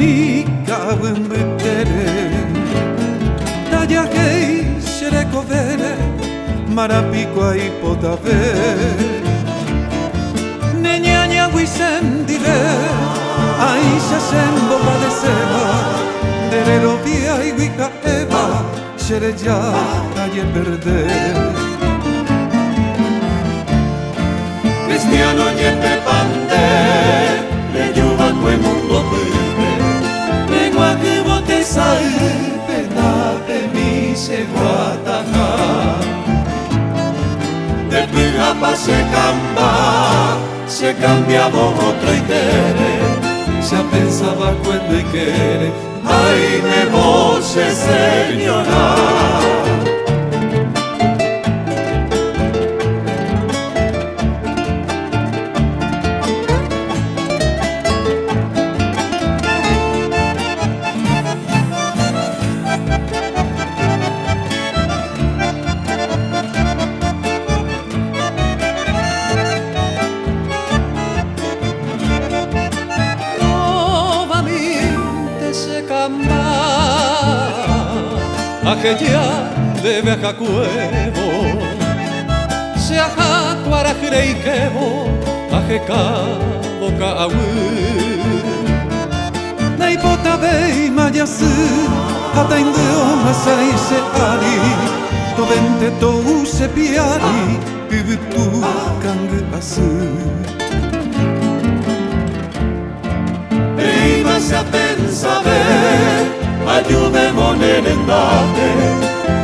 ni caben betere Taya que shere covere Marapico y potave Neñaña wisen dire Aisha sembo padeceva Derero via y wika eva Shere ya talle perder Cristiano yepe pande Le yuva kue mundo pide Lengua que bote sai Pena de mi se guataca De Pujapa se cambiaba otro y quiere Se pensaba cuando y quiere Ay, me voce señora Aquella de veja cuevo Se aja cuara crei quevo Aje boca awu Nei pota vei mayasu Hata indeo masai se ari To vente to se piari Pivutu kangu asu Ei ma se pensa ver Ayúdeme nell'andate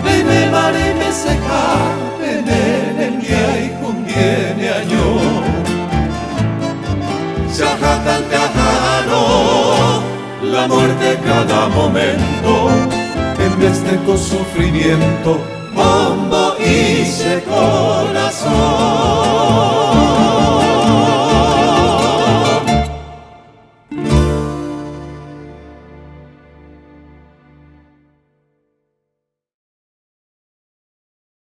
Lei me mare me se cape Nel miei conviene a io Se ajatan te ajano La muerte cada momento En vez de con sufrimiento Bombo y ese corazón